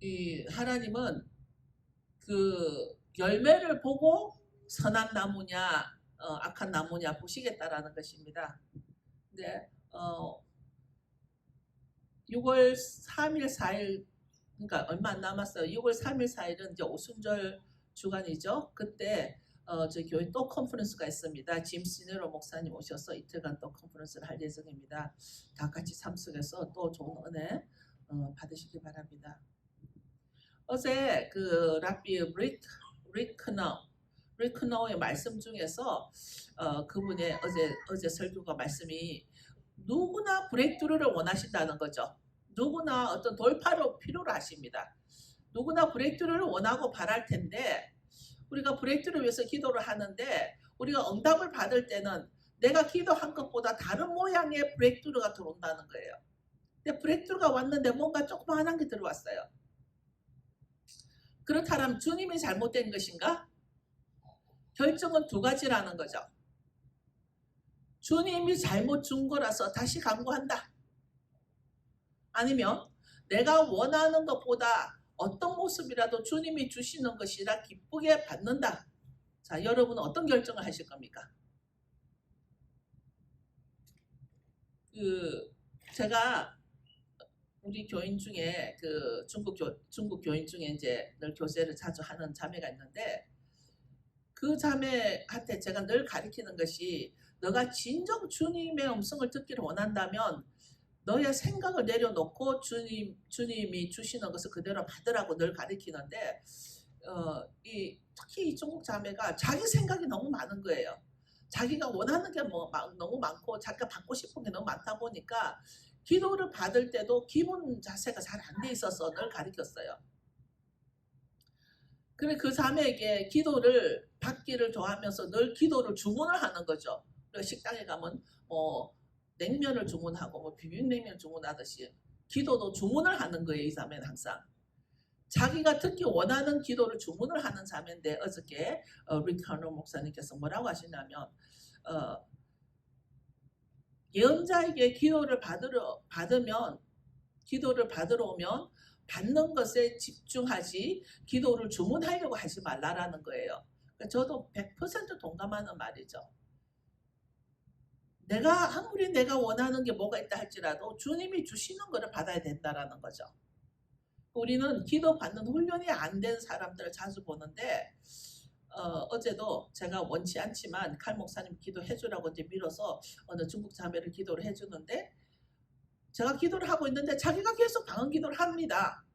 이 하나님은 그 열매를 보고 선한 나무냐 악한 나무냐 보시겠다라는 것입니다. 근데 6월 3일 4일 그러니까 얼마 안 남았어요. 6월 3일 4일은 이제 오순절 주간이죠. 그때 저희 교회 또 컨퍼런스가 있습니다. 짐 시네로 목사님 오셔서 이틀간 또 컨퍼런스를 할 예정입니다. 다 같이 참석해서 또 좋은 은혜 받으시기 바랍니다. 어제 그 라비 리크너의 말씀 중에서 그분의 어제 설교가 말씀이 누구나 브레이크스루를 원하신다는 거죠. 누구나 어떤 돌파를 필요로 하십니다. 누구나 브레이크스루를 원하고 바랄 텐데 우리가 브레이크스루를 위해서 기도를 하는데 우리가 응답을 받을 때는 내가 기도한 것보다 다른 모양의 브레이크스루가 들어온다는 거예요. 근데 브레이크스루가 왔는데 뭔가 조그마한 게 들어왔어요. 그렇다면 주님이 잘못된 것인가? 결정은 두 가지라는 거죠. 주님이 잘못 준 거라서 다시 강구한다. 아니면 내가 원하는 것보다 어떤 모습이라도 주님이 주시는 것이라 기쁘게 받는다. 자, 여러분은 어떤 결정을 하실 겁니까? 제가 우리 교인 중에 그 중국 교인 중에 이제 늘 교제를 자주 하는 자매가 있는데 그 자매한테 제가 늘 가르치는 것이 너가 진정 주님의 음성을 듣기를 원한다면 너의 생각을 내려놓고 주님이 주시는 것을 그대로 받으라고 늘 가르치는데 특히 이 중국 자매가 자기 생각이 너무 많은 거예요. 자기가 원하는 게 너무 많고 자기가 받고 싶은 게 너무 많다 보니까 기도를 받을 때도 기본 자세가 잘 안 돼 있어서 늘 가르쳤어요. 그래 그 자매에게 기도를 받기를 좋아하면서 늘 기도를 주문을 하는 거죠. 식당에 가면 냉면을 주문하고 비빔냉면을 주문하듯이 기도도 주문을 하는 거예요. 이 자매는 항상 자기가 듣기 원하는 기도를 주문을 하는 자매인데 어저께 리카노 목사님께서 뭐라고 하시냐면 예언자에게 기도를 받으러 오면 받는 것에 집중하지 기도를 주문하려고 하지 말라라는 거예요. 저도 100% 동감하는 말이죠. 아무리 내가 원하는 게 뭐가 있다 할지라도 주님이 주시는 것을 받아야 된다라는 거죠. 우리는 기도 받는 훈련이 안 된 사람들을 자주 보는데 어제도 제가 원치 않지만 칼 목사님 기도해 주라고 이제 밀어서 어느 중국 자매를 기도를 해 주는데 제가 기도를 하고 있는데 자기가 계속 방언 기도를 합니다.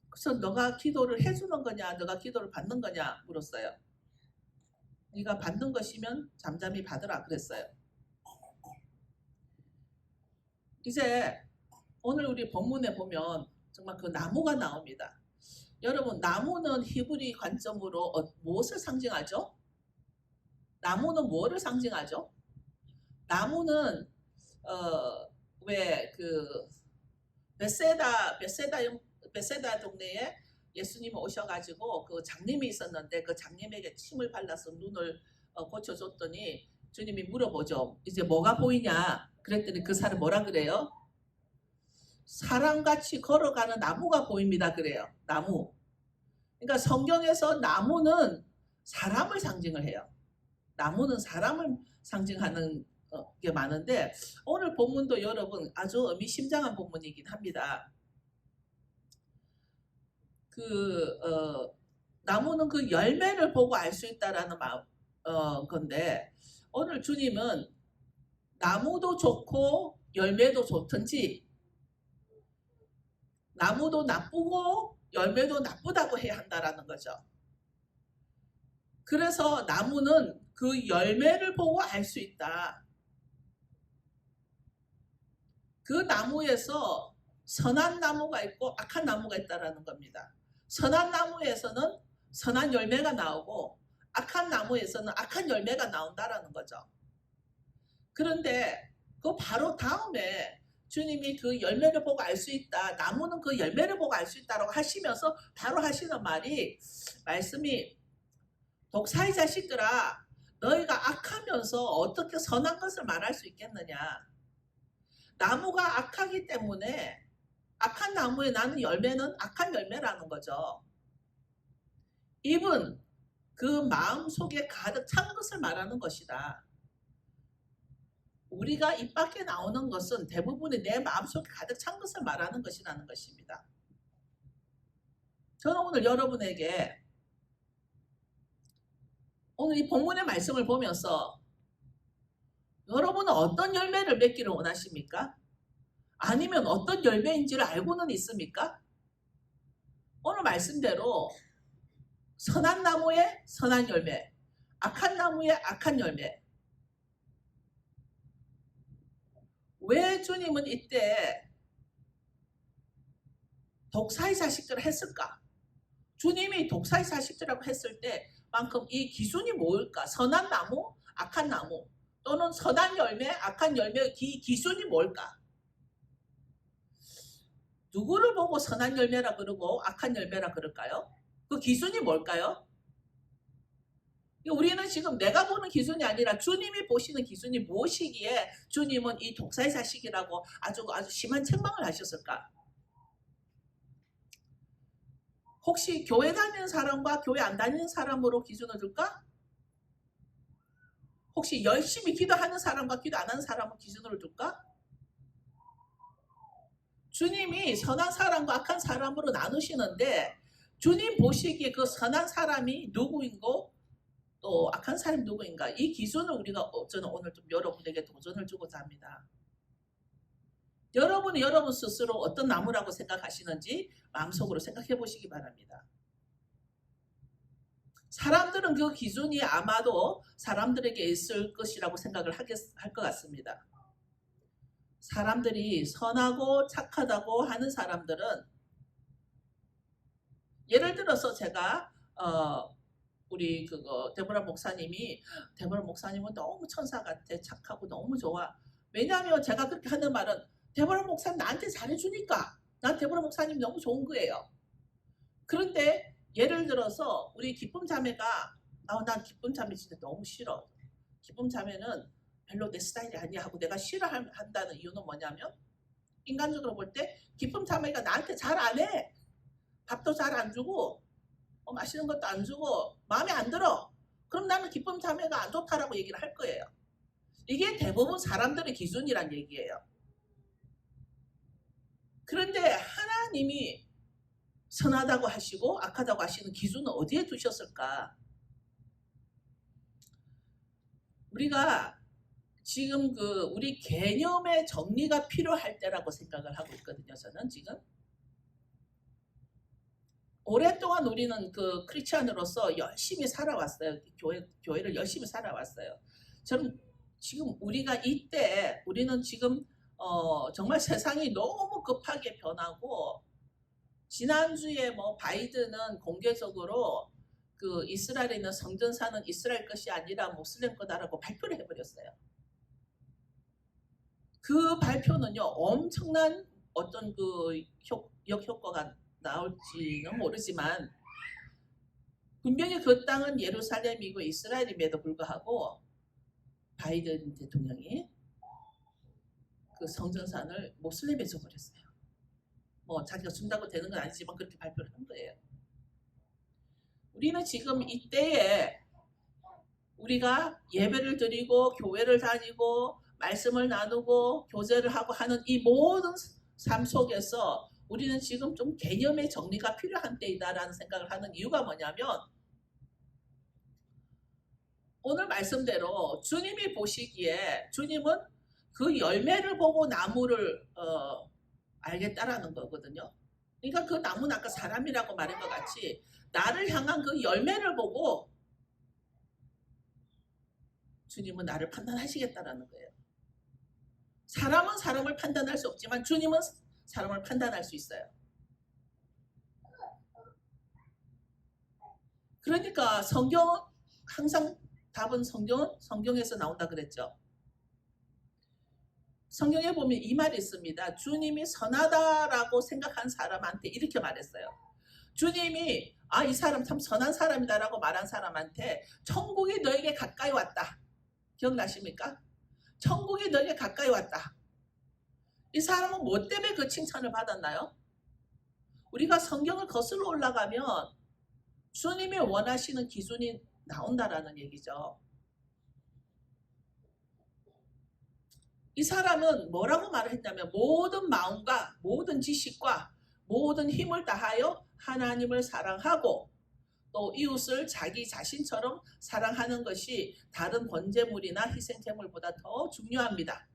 그래서 너가 기도를 해주는 거냐 너가 기도를 받는 거냐 물었어요. 네가 받는 것이면 잠잠히 받으라 그랬어요. 이제 오늘 우리 본문에 보면 정말 그 나무가 나옵니다. 여러분 나무는 히브리 관점으로 무엇을 상징하죠? 나무는 뭐를 상징하죠? 나무는 왜 그 베세다 동네에 예수님이 오셔가지고 그 장님이 있었는데 그 장님에게 침을 발라서 눈을 고쳐줬더니 주님이 물어보죠. 이제 뭐가 보이냐? 그랬더니 그 사람 뭐라 그래요? 사람같이 걸어가는 나무가 보입니다. 그래요. 나무. 그러니까 성경에서 나무는 사람을 상징을 해요. 나무는 사람을 상징하는 게 많은데 오늘 본문도 여러분 아주 의미심장한 본문이긴 합니다. 나무는 그 열매를 보고 알 수 있다라는 건데 오늘 주님은 나무도 좋고 열매도 좋든지 나무도 나쁘고 열매도 나쁘다고 해야 한다라는 거죠. 그래서 나무는 그 열매를 보고 알 수 있다. 그 나무에서 선한 나무가 있고 악한 나무가 있다라는 겁니다. 선한 나무에서는 선한 열매가 나오고 악한 나무에서는 악한 열매가 나온다라는 거죠. 그런데 그 바로 다음에 주님이 그 열매를 보고 알 수 있다. 나무는 그 열매를 보고 알 수 있다라고 하시면서 바로 하시는 말씀이 독사의 자식들아 너희가 악하면서 어떻게 선한 것을 말할 수 있겠느냐. 나무가 악하기 때문에 악한 나무에 나는 열매는 악한 열매라는 거죠. 입은 그 마음 속에 가득 찬 것을 말하는 것이다. 우리가 입 밖에 나오는 것은 대부분이 내 마음속에 가득 찬 것을 말하는 것이라는 것입니다. 저는 오늘 여러분에게 오늘 이 본문의 말씀을 보면서 여러분은 어떤 열매를 맺기를 원하십니까? 아니면 어떤 열매인지를 알고는 있습니까? 오늘 말씀대로 선한 나무에 선한 열매, 악한 나무에 악한 열매. 왜 주님은 이때 독사의 자식들을 했을까? 주님이 독사의 자식들이라고 했을 때만큼 이 기준이 뭘까? 선한 나무, 악한 나무 또는 선한 열매, 악한 열매의 기준이 뭘까? 누구를 보고 선한 열매라 그러고 악한 열매라 그럴까요? 그 기준이 뭘까요? 우리는 지금 내가 보는 기준이 아니라 주님이 보시는 기준이 무엇이기에 주님은 이 독사의 자식이라고 아주 심한 책망을 하셨을까? 혹시 교회 다니는 사람과 교회 안 다니는 사람으로 기준을 둘까? 혹시 열심히 기도하는 사람과 기도 안 하는 사람으로 기준으로 둘까? 주님이 선한 사람과 악한 사람으로 나누시는데 주님 보시기에 그 선한 사람이 누구인고 또 악한 사람이 누구인가, 이 기준을 우리가 저는 오늘 좀 여러분에게 도전을 주고자 합니다. 여러분이 여러분 스스로 어떤 나무라고 생각하시는지 마음속으로 생각해 보시기 바랍니다. 사람들은 그 기준이 아마도 사람들에게 있을 것이라고 생각을 할 것 같습니다. 사람들이 선하고 착하다고 하는 사람들은, 예를 들어서 제가 우리 데보라 목사님은 너무 천사 같아, 착하고 너무 좋아. 왜냐하면 제가 그렇게 하는 말은 데보라 목사님 나한테 잘해주니까 난 데보라 목사님 너무 좋은 거예요. 그런데 예를 들어서 우리 기쁨 자매가 난 기쁨 자매 진짜 너무 싫어, 기쁨 자매는 별로 내 스타일이 아니야 하고 내가 싫어한다는 이유는 뭐냐면, 인간적으로 볼 때 기쁨 자매가 나한테 잘 안 해. 밥도 잘 안 주고 맛있는 것도 안 주고 마음에 안 들어. 그럼 나는 기쁨 자매가 안 좋다라고 얘기를 할 거예요. 이게 대부분 사람들의 기준이란 얘기예요. 그런데 하나님이 선하다고 하시고 악하다고 하시는 기준은 어디에 두셨을까? 우리가 지금 우리 개념의 정리가 필요할 때라고 생각을 하고 있거든요. 저는 지금 오랫동안 우리는 크리스찬으로서 열심히 살아왔어요. 교회를 열심히 살아왔어요. 저는 지금 우리가 이때 우리는 지금 정말 세상이 너무 급하게 변하고, 지난주에 바이든은 공개적으로 이스라엘에 있는 성전사는 이스라엘 것이 아니라 모슬렘 거다라고 발표를 해버렸어요. 그 발표는요, 엄청난 어떤 역효과가 나올지는 모르지만 분명히 그 땅은 예루살렘이고 이스라엘임에도 불구하고 바이든 대통령이 그 성전산을 모슬렘에 줘버렸어요. 자기가 준다고 되는 건 아니지만 그렇게 발표를 한 거예요. 우리는 지금 이때에 우리가 예배를 드리고 교회를 다니고 말씀을 나누고 교제를 하고 하는 이 모든 삶 속에서 우리는 지금 좀 개념의 정리가 필요한 때이다라는 생각을 하는 이유가 뭐냐면, 오늘 말씀대로 주님이 보시기에 주님은 그 열매를 보고 나무를 알겠다라는 거거든요. 그러니까 그 나무는 아까 사람이라고 말한 것 같이 나를 향한 그 열매를 보고 주님은 나를 판단하시겠다라는 거예요. 사람은 사람을 판단할 수 없지만 주님은 사람을 판단할 수 있어요. 그러니까 성경은 항상 답은 성경에서 나온다 그랬죠. 성경에 보면 이 말이 있습니다. 주님이 선하다라고 생각한 사람한테 이렇게 말했어요. 주님이 이 사람 참 선한 사람이다라고 말한 사람한테 천국이 너에게 가까이 왔다. 기억나십니까? 천국이 너에게 가까이 왔다. 이 사람은 뭐 때문에 그 칭찬을 받았나요? 우리가 성경을 거슬러 올라가면 주님이 원하시는 기준이 나온다라는 얘기죠. 이 사람은 뭐라고 말을 했냐면 모든 마음과 모든 지식과 모든 힘을 다하여 하나님을 사랑하고 또 이웃을 자기 자신처럼 사랑하는 것이 다른 번제물이나 희생제물보다 더 중요합니다.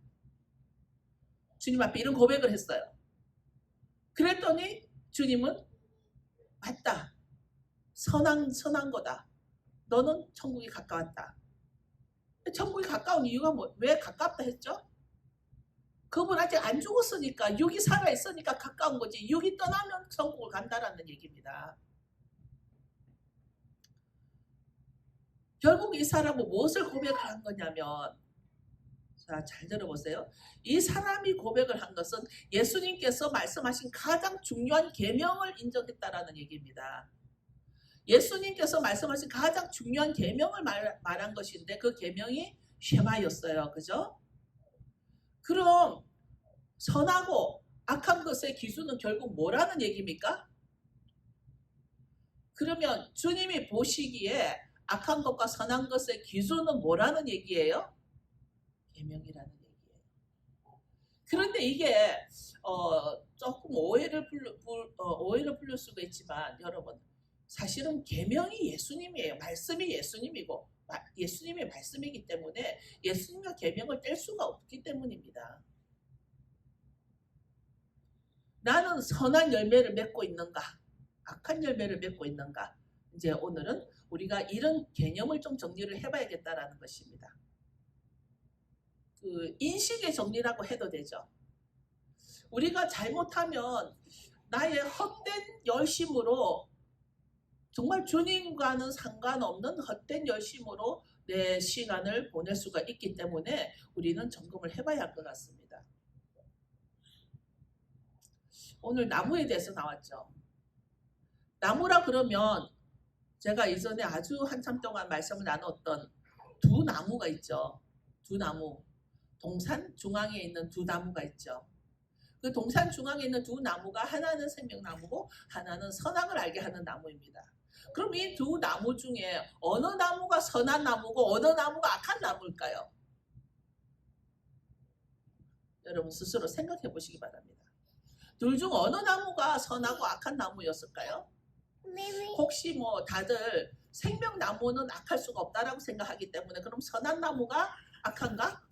주님 앞에 이런 고백을 했어요. 그랬더니 주님은 맞다. 선한 거다. 너는 천국이 가까웠다. 천국이 가까운 이유가 왜 가깝다 했죠? 그분 아직 안 죽었으니까, 육이 살아있으니까 가까운 거지. 육이 떠나면 천국을 간다라는 얘기입니다. 결국 이 사람은 무엇을 고백을 한 거냐면, 자, 잘 들어보세요. 이 사람이 고백을 한 것은 예수님께서 말씀하신 가장 중요한 계명을 인정했다라는 얘기입니다. 예수님께서 말씀하신 가장 중요한 계명을 말한 것인데 그 계명이 쉐마였어요. 그죠? 그럼 선하고 악한 것의 기준은 결국 뭐라는 얘기입니까? 그러면 주님이 보시기에 악한 것과 선한 것의 기준은 뭐라는 얘기예요? 계명이라는 얘기예요. 그런데 이게 조금 오해를 풀릴 수가 있지만 여러분, 사실은 계명이 예수님이에요. 말씀이 예수님이고 예수님의 말씀이기 때문에 예수님과 계명을 뗄 수가 없기 때문입니다. 나는 선한 열매를 맺고 있는가? 악한 열매를 맺고 있는가? 이제 오늘은 우리가 이런 개념을 좀 정리를 해봐야겠다라는 것입니다. 그 인식의 정리라고 해도 되죠. 우리가 잘못하면 나의 헛된 열심으로 정말 주님과는 상관없는 헛된 열심으로 내 시간을 보낼 수가 있기 때문에 우리는 점검을 해봐야 할 것 같습니다. 오늘 나무에 대해서 나왔죠. 나무라 그러면 제가 이전에 아주 한참 동안 말씀을 나눴던 두 나무가 있죠. 두 나무. 동산 중앙에 있는 두 나무가 있죠. 그 동산 중앙에 있는 두 나무가 하나는 생명나무고 하나는 선악을 알게 하는 나무입니다. 그럼 이 두 나무 중에 어느 나무가 선한 나무고 어느 나무가 악한 나무일까요? 여러분 스스로 생각해 보시기 바랍니다. 둘 중 어느 나무가 선하고 악한 나무였을까요? 혹시 뭐 다들 생명나무는 악할 수가 없다라고 생각하기 때문에 그럼 선한 나무가 악한가?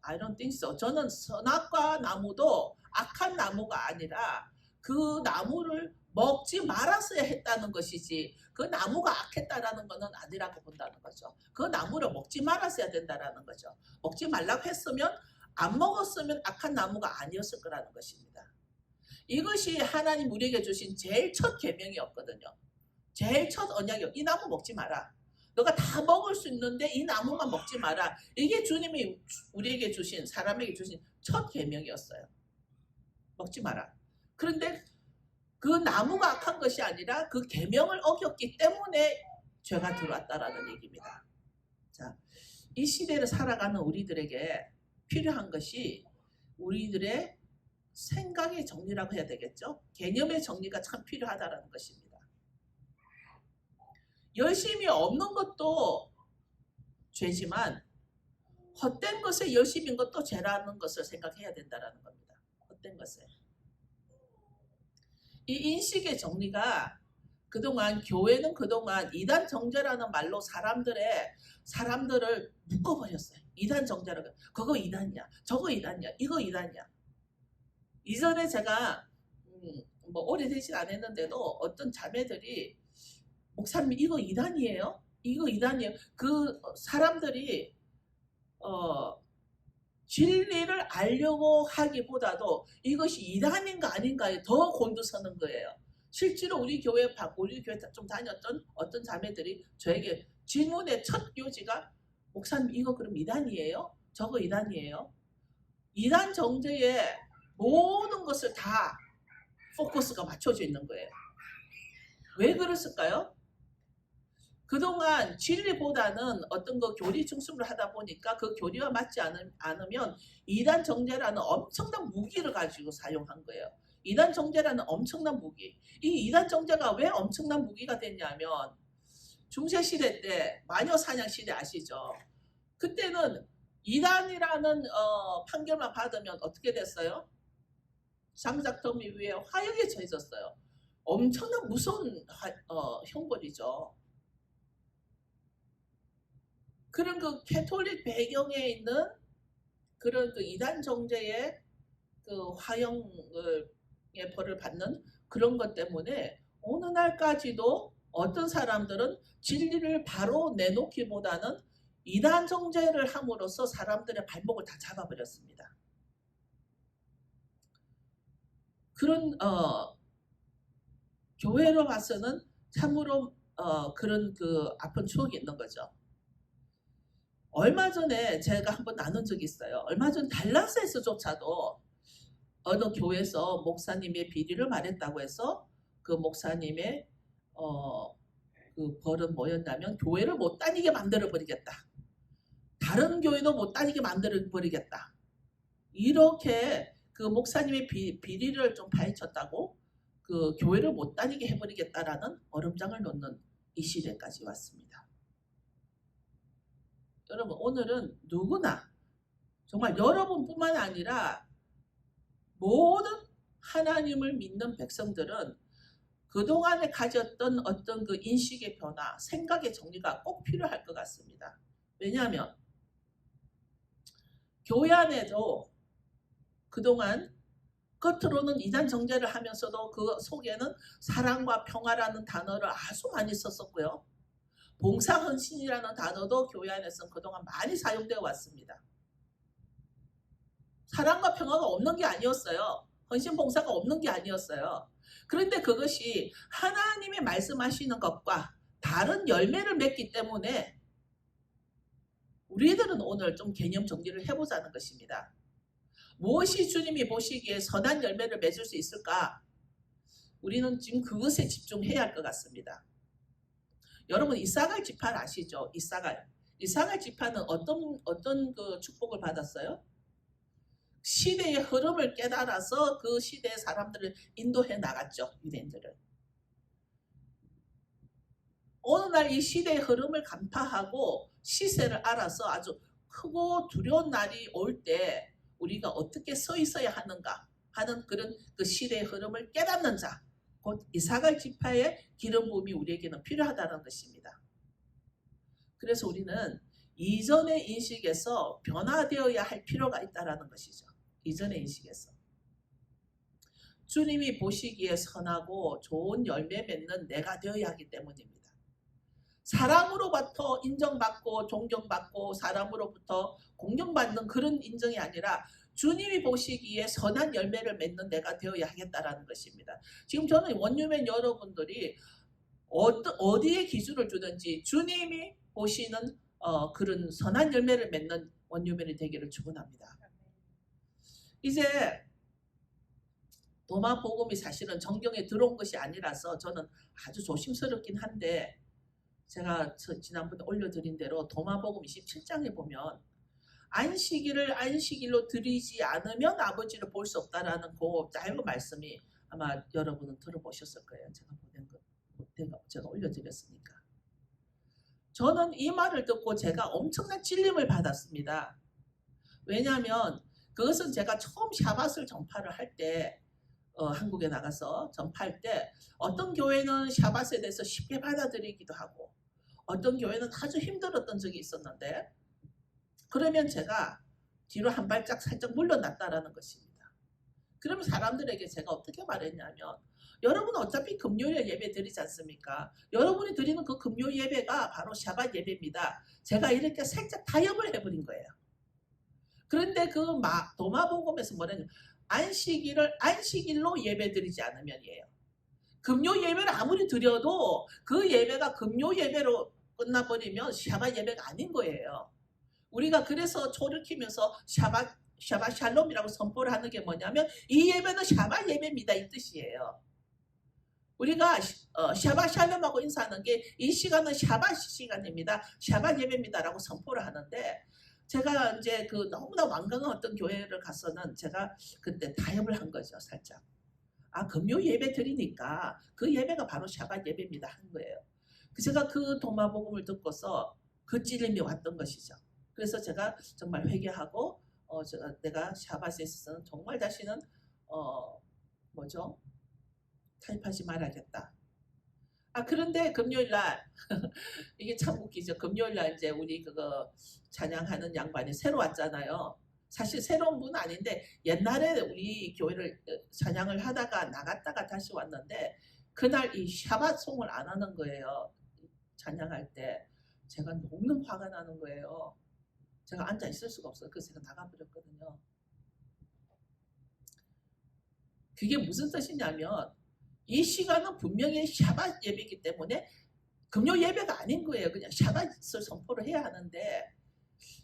I don't think so. 저는 선악과 나무도 악한 나무가 아니라 그 나무를 먹지 말았어야 했다는 것이지 그 나무가 악했다라는 것은 아니라고 본다는 거죠. 그 나무를 먹지 말았어야 된다라는 거죠. 먹지 말라고 했으면 안 먹었으면 악한 나무가 아니었을 거라는 것입니다. 이것이 하나님 우리에게 주신 제일 첫 계명이었거든요. 제일 첫 언약이요. 이 나무 먹지 마라. 너가 다 먹을 수 있는데 이 나무만 먹지 마라. 이게 주님이 우리에게 주신, 사람에게 주신 첫 계명이었어요. 먹지 마라. 그런데 그 나무가 악한 것이 아니라 그 계명을 어겼기 때문에 죄가 들어왔다라는 얘기입니다. 자, 이 시대를 살아가는 우리들에게 필요한 것이 우리들의 생각의 정리라고 해야 되겠죠. 개념의 정리가 참 필요하다는 것입니다. 열심이 없는 것도 죄지만 헛된 것에 열심인 것도 죄라는 것을 생각해야 된다는 겁니다. 헛된 것에. 이 인식의 정리가 그동안 교회는 그동안 이단 정죄라는 말로 사람들을 묶어버렸어요. 이단 정죄라고. 그거 이단이야. 저거 이단이야. 이거 이단이야. 이전에 제가 뭐 오래되진 않았는데도 어떤 자매들이 목사님 이거 이단이에요? 이거 이단이에요? 그 사람들이 진리를 알려고 하기보다도 이것이 이단인가 아닌가에 더 곤두서는 거예요. 실제로 우리 교회 좀 다녔던 어떤 자매들이 저에게 질문의 첫 요지가 목사님 이거 그럼 이단이에요? 저거 이단이에요? 이단 정죄에 모든 것을 다 포커스가 맞춰져 있는 거예요. 왜 그랬을까요? 그동안 진리보다는 어떤 거 교리 중심으로 하다 보니까 그 교리와 맞지 않으면 이단 정죄라는 엄청난 무기를 가지고 사용한 거예요. 이단 정죄라는 엄청난 무기. 이 이단 정죄가 왜 엄청난 무기가 됐냐면 중세시대 때 마녀 사냥 시대 아시죠? 그때는 이단이라는 판결만 받으면 어떻게 됐어요? 장작더미 위에 화형에 처해졌어요. 엄청난 무서운 형벌이죠. 그런 그 캐톨릭 배경에 있는 그런 그 이단 정죄의 그 화형의 벌을 받는 그런 것 때문에 어느 날까지도 어떤 사람들은 진리를 바로 내놓기보다는 이단 정죄를 함으로써 사람들의 발목을 다 잡아버렸습니다. 그런 교회로 봐서는 참으로 그런 그 아픈 추억이 있는 거죠. 얼마 전에 제가 한번 나눈 적이 있어요. 얼마 전 달라스에서조차도 어느 교회에서 목사님의 비리를 말했다고 해서 그 목사님의 그 벌은 뭐였냐면 교회를 못 다니게 만들어 버리겠다. 다른 교회도 못 다니게 만들어 버리겠다. 이렇게 그 목사님의 비리를 좀 파헤쳤다고 그 교회를 못 다니게 해버리겠다라는 얼음장을 놓는 이 시대까지 왔습니다. 여러분 오늘은 누구나 정말 여러분뿐만 아니라 모든 하나님을 믿는 백성들은 그동안에 가졌던 어떤 그 인식의 변화, 생각의 정리가 꼭 필요할 것 같습니다. 왜냐하면 교회 안에도 그동안 겉으로는 이단 정죄를 하면서도 그 속에는 사랑과 평화라는 단어를 아주 많이 썼었고요. 봉사헌신이라는 단어도 교회 안에서는 그동안 많이 사용되어 왔습니다. 사랑과 평화가 없는 게 아니었어요. 헌신 봉사가 없는 게 아니었어요. 그런데 그것이 하나님이 말씀하시는 것과 다른 열매를 맺기 때문에 우리들은 오늘 좀 개념 정리를 해보자는 것입니다. 무엇이 주님이 보시기에 선한 열매를 맺을 수 있을까? 우리는 지금 그것에 집중해야 할 것 같습니다. 여러분 이사갈 지파를 아시죠? 이사갈 지파는 어떤 그 축복을 받았어요? 시대의 흐름을 깨달아서 그 시대의 사람들을 인도해 나갔죠. 유대인들을. 어느 날 이 시대의 흐름을 간파하고 시세를 알아서 아주 크고 두려운 날이 올 때 우리가 어떻게 서 있어야 하는가 하는 그런 그 시대의 흐름을 깨닫는 자, 곧 이사갈 지파의 기름 부음이 우리에게는 필요하다는 것입니다. 그래서 우리는 이전의 인식에서 변화되어야 할 필요가 있다는 것이죠. 이전의 인식에서. 주님이 보시기에 선하고 좋은 열매 맺는 내가 되어야 하기 때문입니다. 사람으로부터 인정받고 존경받고 사람으로부터 공경받는 그런 인정이 아니라 주님이 보시기에 선한 열매를 맺는 내가 되어야 하겠다라는 것입니다. 지금 저는 원유맨 여러분들이 어디에 기준을 두든지 주님이 보시는 그런 선한 열매를 맺는 원유맨이 되기를 축원합니다. 이제 도마복음이 사실은 정경에 들어온 것이 아니라서 저는 아주 조심스럽긴 한데 제가 지난번에 올려드린 대로 도마복음 27장에 보면 안식일을 안식일로 드리지 않으면 아버지를 볼 수 없다라는 그 짧은 말씀이 아마 여러분은 들어보셨을 거예요. 제가 보낸 거 제가 올려드렸으니까. 저는 이 말을 듣고 제가 엄청난 찔림을 받았습니다. 왜냐하면 그것은 제가 처음 샤밧을 전파를 할 때 한국에 나가서 전파할 때 어떤 교회는 샤밧에 대해서 쉽게 받아들이기도 하고 어떤 교회는 아주 힘들었던 적이 있었는데 그러면 제가 뒤로 한 발짝 살짝 물러났다라는 것입니다. 그러면 사람들에게 제가 어떻게 말했냐면 여러분은 어차피 금요일에 예배 드리지 않습니까? 여러분이 드리는 그 금요 예배가 바로 샤밧 예배입니다. 제가 이렇게 살짝 타협을 해버린 거예요. 그런데 그 도마복음에서 뭐냐면 안식일로 예배 드리지 않으면이에요. 금요 예배를 아무리 드려도 그 예배가 금요 예배로 끝나버리면 샤밧 예배가 아닌 거예요. 우리가 그래서 초를 키면서 샤밧 샬롬이라고 선포를 하는 게 뭐냐면 이 예배는 샤밧 예배입니다 이 뜻이에요. 우리가 샤bat 샬롬하고 인사하는 게 이 시간은 샤bat 시간입니다. 샤bat 예배입니다라고 선포를 하는데 제가 이제 그 너무나 완강한 어떤 교회를 가서는 제가 그때 타협을 한 거죠. 살짝. 금요 예배 드리니까 그 예배가 바로 샤bat 예배입니다 한 거예요. 제가 그 도마복음을 듣고서 그 찔림이 왔던 것이죠. 그래서 제가 정말 회개하고 내가 샤bat에 있어서는 정말 다시는 타협하지 말아야겠다. 그런데 금요일날 이게 참 웃기죠. 금요일날 이제 우리 그거 찬양하는 양반이 새로 왔잖아요. 사실 새로운 분은 아닌데 옛날에 우리 교회를 찬양을 하다가 나갔다가 다시 왔는데 그날 이 샤밧송을 안 하는 거예요. 찬양할 때 제가 너무 화가 나는 거예요. 제가 앉아 있을 수가 없어요. 그래서 제가 나가버렸거든요. 그게 무슨 뜻이냐면 이 시간은 분명히 샤밧 예배이기 때문에 금요 예배가 아닌 거예요. 그냥 샤밧을 선포를 해야 하는데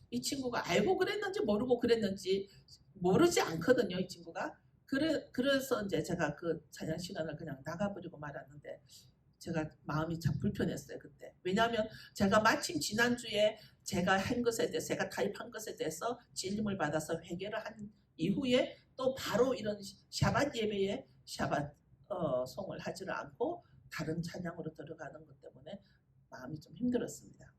이 친구가 알고 그랬는지 모르고 그랬는지 모르지 않거든요. 이 친구가. 그래서 이제 제가 그 찬양 시간을 그냥 나가버리고 말았는데 제가 마음이 참 불편했어요. 그때. 왜냐하면 제가 마침 지난주에 제가 한 것에 대해서 제가 가입한 것에 대해서 찔림을 받아서 회개를 한 이후에 또 바로 이런 샤밧 예배에 샤밧 송을 하지를 않고 다른 찬양으로 들어가는 것 때문에 마음이 좀 힘들었습니다.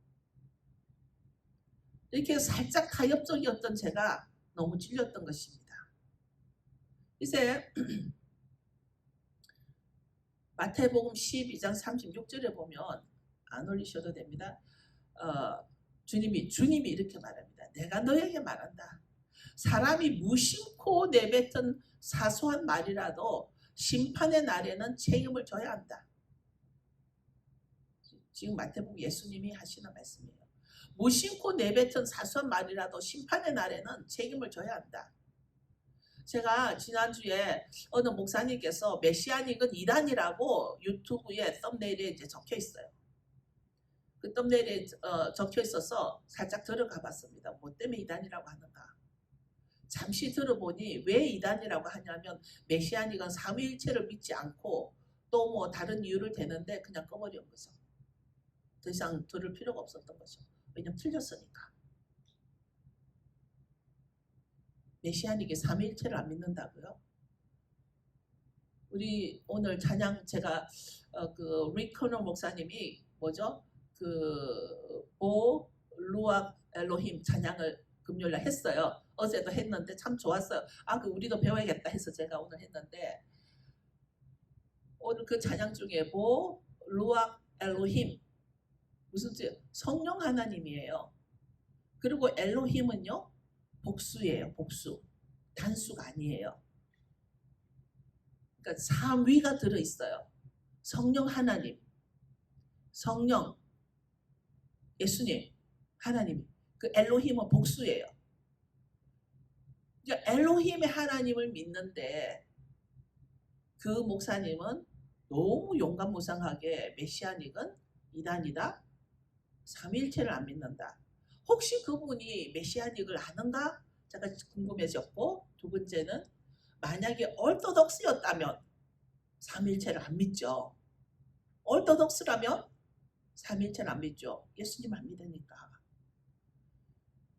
이렇게 살짝 타협적이었던 제가 너무 찔렸던 것입니다. 이제 마태복음 12장 36절에 보면 안 올리셔도 됩니다. 주님이 이렇게 말합니다. 내가 너에게 말한다. 사람이 무심코 내뱉은 사소한 말이라도 심판의 날에는 책임을 져야 한다. 지금 마태복음 예수님이 하시는 말씀이에요. 무심코 내뱉은 사소한 말이라도 심판의 날에는 책임을 져야 한다. 제가 지난주에 어느 목사님께서 메시아닉은 이단이라고 유튜브에 썸네일에 이제 적혀 있어요. 그 썸네일에 적혀 있어서 살짝 들어가 봤습니다. 뭐 때문에 이단이라고 하는가. 잠시 들어보니 왜 이단이라고 하냐면 메시아닉은 삼위일체를 믿지 않고 또 뭐 다른 이유를 대는데 그냥 꺼버린 거죠. 더 이상 들을 필요가 없었던 거죠. 왜냐면 틀렸으니까. 메시아닉이 삼위일체를 안 믿는다고요? 우리 오늘 찬양 제가 그 리커너 목사님이 오 루악 엘로힘 찬양을 금요일날 했어요. 어제도 했는데 참 좋았어요. 그 우리도 배워야겠다 해서 제가 오늘 했는데 오늘 그 찬양 중에 오 루악 엘로힘 무슨 뜻이에요? 성령 하나님이에요. 그리고 엘로힘은요 복수예요. 복수. 단수가 아니에요. 그러니까 삼위가 들어있어요. 성령 하나님, 성령, 예수님, 하나님. 그 엘로힘은 복수예요. 그러니까 엘로힘의 하나님을 믿는데 그 목사님은 너무 용감무상하게 메시아닉은 이단이다. 삼위일체를 안 믿는다. 혹시 그분이 메시아닉을 아는가? 제가 궁금해졌고 두 번째는 만약에 얼토독스였다면 삼위일체를 안 믿죠. 얼토독스라면 삼위일체를 안 믿죠. 예수님 안 믿으니까.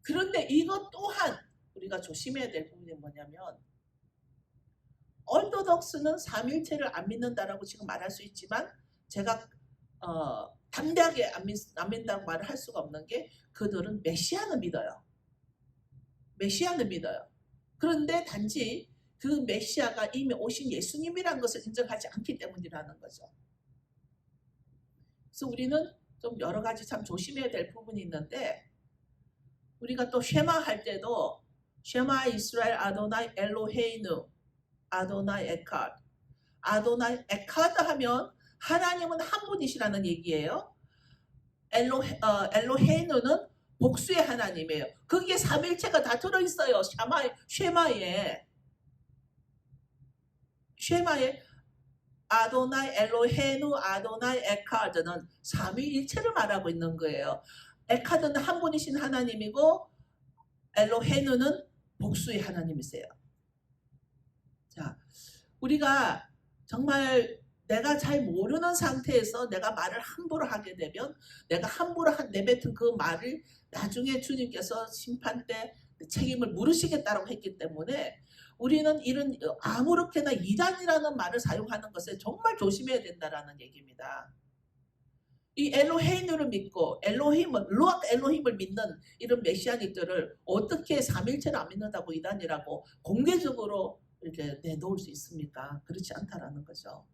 그런데 이것 또한 우리가 조심해야 될 부분이 뭐냐면 얼토독스는 삼위일체를 안 믿는다라고 지금 말할 수 있지만 제가 담대하게 안 믿는다고 말을 할 수가 없는 게 그들은 메시아는 믿어요. 메시아는 믿어요. 그런데 단지 그 메시아가 이미 오신 예수님이라는 것을 인정하지 않기 때문이라는 거죠. 그래서 우리는 좀 여러 가지 참 조심해야 될 부분이 있는데 우리가 또 쉐마 할 때도 쉐마 이스라엘 아도나이 엘로헤이누 아도나이 에카드 아도나이 에카드 하면 하나님은 한 분이시라는 얘기예요. 엘로헤이누는 복수의 하나님이에요. 거기에 삼일체가 다 들어있어요. 쉐마에 아도나이 엘로헤누 아도나이 에카드는 삼위일체를 말하고 있는 거예요. 에카드는 한 분이신 하나님이고 엘로헤누는 복수의 하나님이세요. 자, 우리가 정말 내가 잘 모르는 상태에서 내가 말을 함부로 하게 되면 내가 함부로 내뱉은 그 말을 나중에 주님께서 심판 때 책임을 물으시겠다고 했기 때문에 우리는 이런 아무렇게나 이단이라는 말을 사용하는 것에 정말 조심해야 된다라는 얘기입니다. 이 엘로헤인을 믿고 루아크 엘로힘을 믿는 이런 메시아닉들을 어떻게 삼일체를 안 믿는다고 이단이라고 공개적으로 이렇게 내놓을 수 있습니까? 그렇지 않다라는 거죠.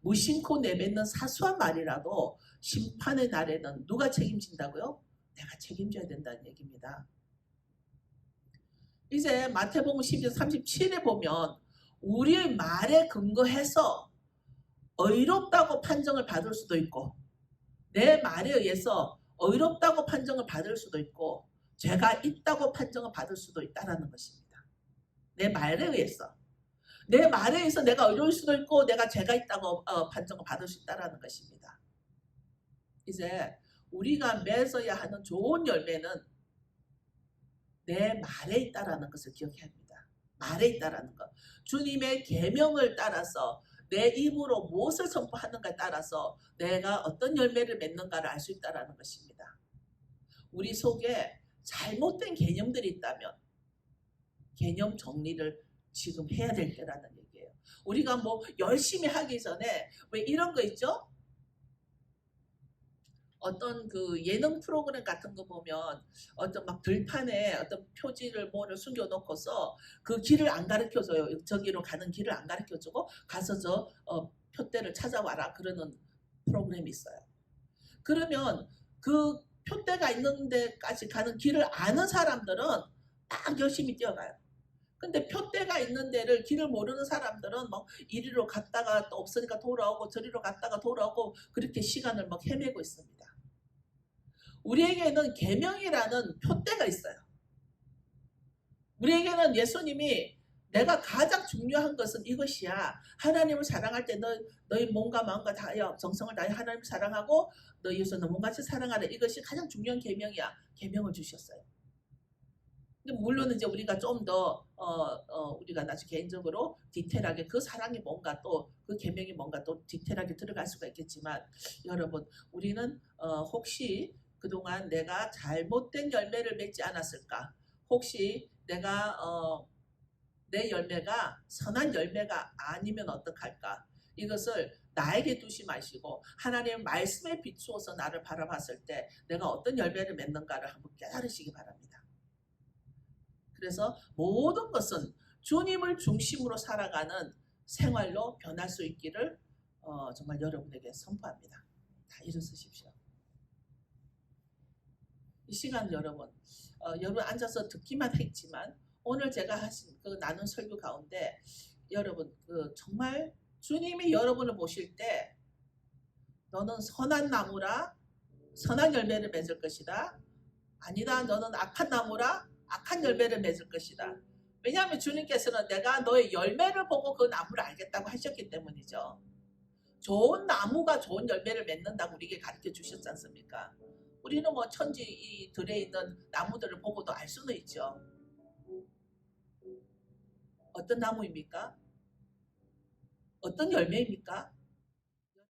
무심코 내뱉는 사소한 말이라도 심판의 날에는 누가 책임진다고요? 내가 책임져야 된다는 얘기입니다. 이제 마태복음 12장 37에 보면 우리의 말에 근거해서 의롭다고 판정을 받을 수도 있고 내 말에 의해서 의롭다고 판정을 받을 수도 있고 죄가 있다고 판정을 받을 수도 있다는 것입니다. 내 말에 의해서. 내 말에 의해서 내가 의로울 수도 있고 내가 죄가 있다고 판정을 받을 수 있다는 것입니다. 이제 우리가 맺어야 하는 좋은 열매는 내 말에 있다는 것을 기억해야 합니다. 말에 있다는 것. 주님의 계명을 따라서 내 입으로 무엇을 선포하는가에 따라서 내가 어떤 열매를 맺는가를 알 수 있다는 것입니다. 우리 속에 잘못된 개념들이 있다면 개념 정리를 지금 해야 될 때라는 얘기예요. 우리가 뭐 열심히 하기 전에 왜 이런 거 있죠? 어떤 그 예능 프로그램 같은 거 보면 어떤 막 들판에 어떤 표지를 뭐를 숨겨놓고서 그 길을 안 가르쳐줘요. 저기로 가는 길을 안 가르쳐주고 가서 저 표대를 찾아와라 그러는 프로그램이 있어요. 그러면 그 표대가 있는 데까지 가는 길을 아는 사람들은 딱 열심히 뛰어가요. 근데 표대가 있는 데를 길을 모르는 사람들은 막 이리로 갔다가 또 없으니까 돌아오고 저리로 갔다가 돌아오고 그렇게 시간을 막 헤매고 있습니다. 우리에게는 계명이라는 표대가 있어요. 우리에게는 예수님이 내가 가장 중요한 것은 이것이야. 하나님을 사랑할 때 너희 몸과 마음과 다하여 정성을 다해 하나님을 사랑하고 너희 이웃을 너 몸같이 사랑하라. 이것이 가장 중요한 계명이야. 계명을 주셨어요. 물론 이제 우리가 좀 더 우리가 나중에 개인적으로 디테일하게 그 사랑이 뭔가 또 그 계명이 뭔가 또 디테일하게 들어갈 수가 있겠지만 여러분 우리는 혹시 그동안 내가 잘못된 열매를 맺지 않았을까? 혹시 내가 내 열매가 선한 열매가 아니면 어떡할까? 이것을 나에게 두지 마시고 하나님의 말씀에 비추어서 나를 바라봤을 때 내가 어떤 열매를 맺는가를 한번 깨달으시기 바랍니다. 그래서 모든 것은 주님을 중심으로 살아가는 생활로 변할 수 있기를 정말 여러분에게 선포합니다. 다 일어서십시오. 이 시간 여러분 앉아서 듣기만 했지만 오늘 제가 하신 그 나눈 설교 가운데 여러분 정말 주님이 여러분을 보실 때 너는 선한 나무라 선한 열매를 맺을 것이다. 아니다. 너는 악한 나무라 악한 열매를 맺을 것이다. 왜냐하면 주님께서는 내가 너의 열매를 보고 그 나무를 알겠다고 하셨기 때문이죠. 좋은 나무가 좋은 열매를 맺는다고 우리에게 가르쳐 주셨지 않습니까? 우리는 뭐 천지들에 있는 나무들을 보고도 알 수는 있죠. 어떤 나무입니까? 어떤 열매입니까?